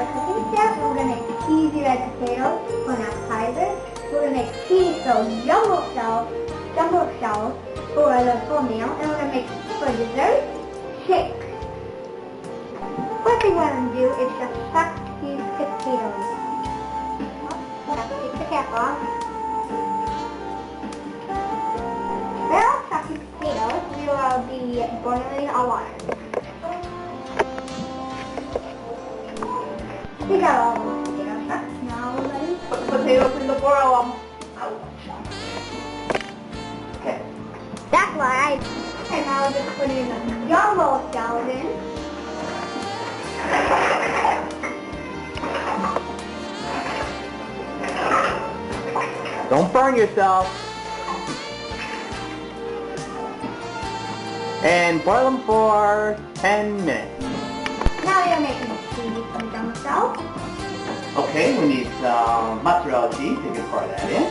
a cooking set. We're going to make cheesy red potatoes for an appetizer. We're going to make cheese jumbo shells for the full meal. And we're going to make, for dessert, shakes. First thing we're going to do is just suck these potatoes. Take the cap off. While sucking potatoes, we will be boiling our water. We got all those potatoes sucked. Now we're ready. Put the potatoes in the boil. Okay. That's why and now we're just putting the jumbo shells in. Don't burn yourself. And boil them for 10 minutes. Now we are making the cheese from the jumbo shells. Okay, we need some mozzarella cheese. You can pour that in.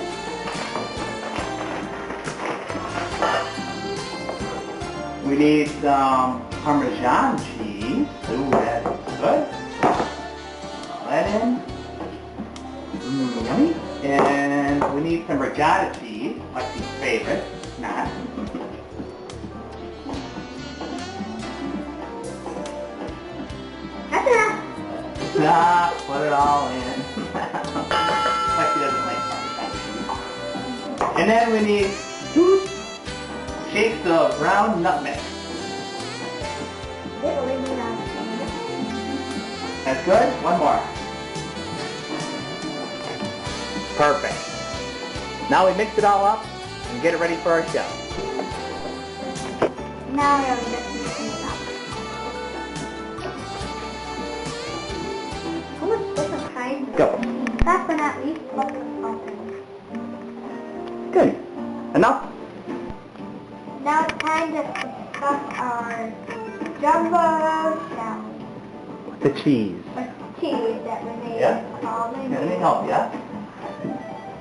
We need some Parmesan cheese. Ooh, that's good. Throw that in. Yummy. And we need some ricotta cheese, Lexi's favorite. Not. That's enough. Stop, put it all in. Lexi doesn't like Parmesan cheese. And then we need 2 shakes of ground nutmeg. That's good. One more. Perfect. Now we mix it all up and get it ready for our shell. Now we're going to mix it up. Almost different kinds of Go. last but not least, Good. Enough? now it's time to stuff our jumbo shells. The cheese. Or cheese that we made. Yeah. All in. Let me help you.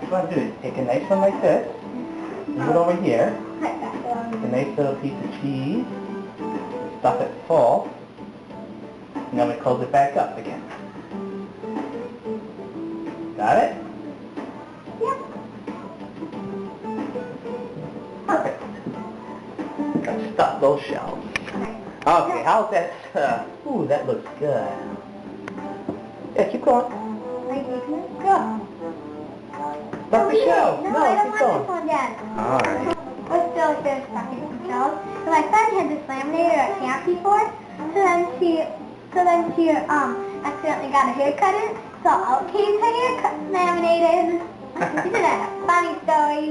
What you want to do is take a nice one like this, move it over here, take a nice little piece of cheese, stuff it full, and then we close it back up again. Got it? Yep. Perfect. Gotta stuff those shells. Okay, how's that? Ooh, that looks good. Yeah, keep going. Go. Stuff the shell. No, I don't keep want going. this one yet. Alright. We're still here stuffing some shells. So my friend had this laminator at camp before, so then she accidentally got a haircut in, so out came her haircut laminated. Isn't that a funny story?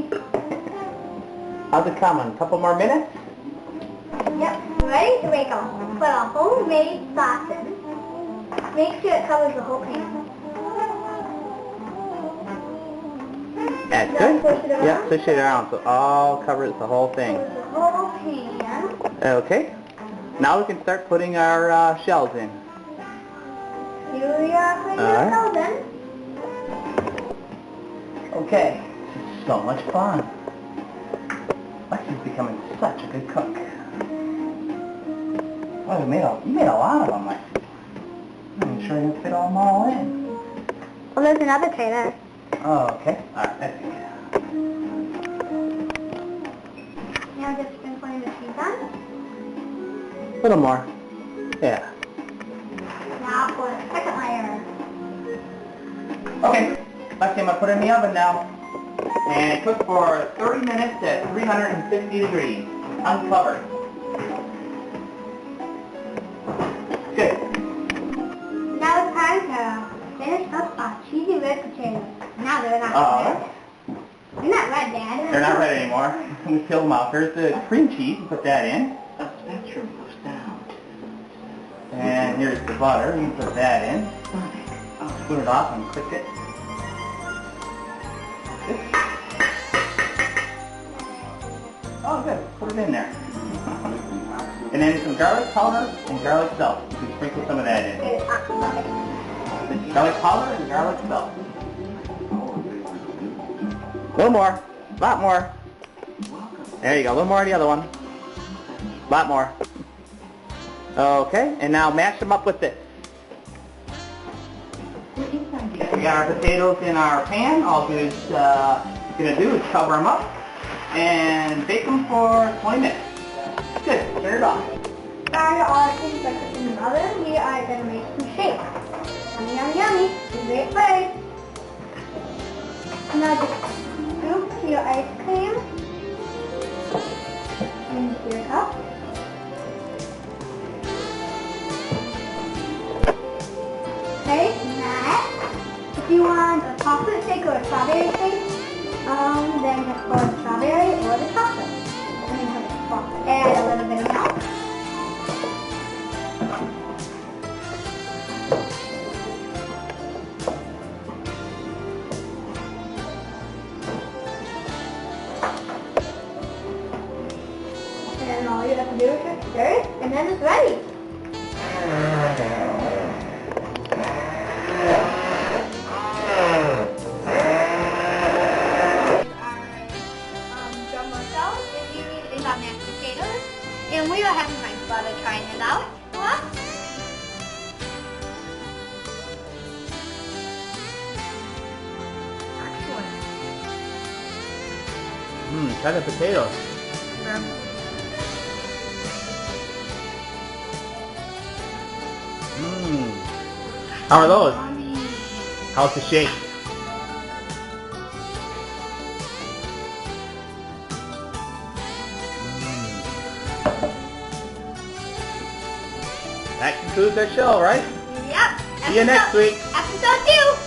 How's it coming? A couple more minutes? Yep, ready to make put a homemade sauce in. Make sure it covers the whole pan. That's Now good. push it around. Yeah, push it around so all covers the whole thing. The whole pan. Okay. Now we can start putting our shells in. Here we are putting All right. our shells in. Okay. This is so much fun. Lexi's becoming such a good cook. Well, you made a lot of them, Lexi. I'm sure you can fit them all in. Well, there's another tray there. Oh, okay. Alright, that's good. Now just sprinkling the cheese on. A little more. Yeah. Now for the second layer. Okay. Lexi, I'm going to put it in the oven now. And cook for 30 minutes at 350 degrees. Uncovered. Good. Now it's time to finish up our cheesy red potatoes. Now they're not red. They're not red, Dad. They're not red anymore. We peel them out. There's the cream cheese. You put that in. That's your most down. And here's the butter. You put that in. Spoon it off and click it. Oh, good. Put it in there. And then some garlic powder and garlic salt. You can sprinkle some of that in. Garlic powder and garlic salt. A little more. A lot more. There you go. A little more of the other one. A lot more. Okay. And now mash them up with this. We got our potatoes in our pan. All we're gonna do is cover them up and bake them for 20 minutes. Good. Turn it off. While our things are cooking in the oven, we are gonna make some shakes. Yummy, yummy, yummy. It's a great place. Now just scoop your ice cream into your cup. Okay, next, if you want a chocolate shake or a strawberry shake, then just pour the strawberry or the chocolate. Add a little bit of milk. And all you have to do is just stir it, and then it's ready. And we are having my brother trying it out. What? Excellent. Try the potatoes. How are those? How's the shake? That concludes our show, right? Yep. See you next week. Episode 2.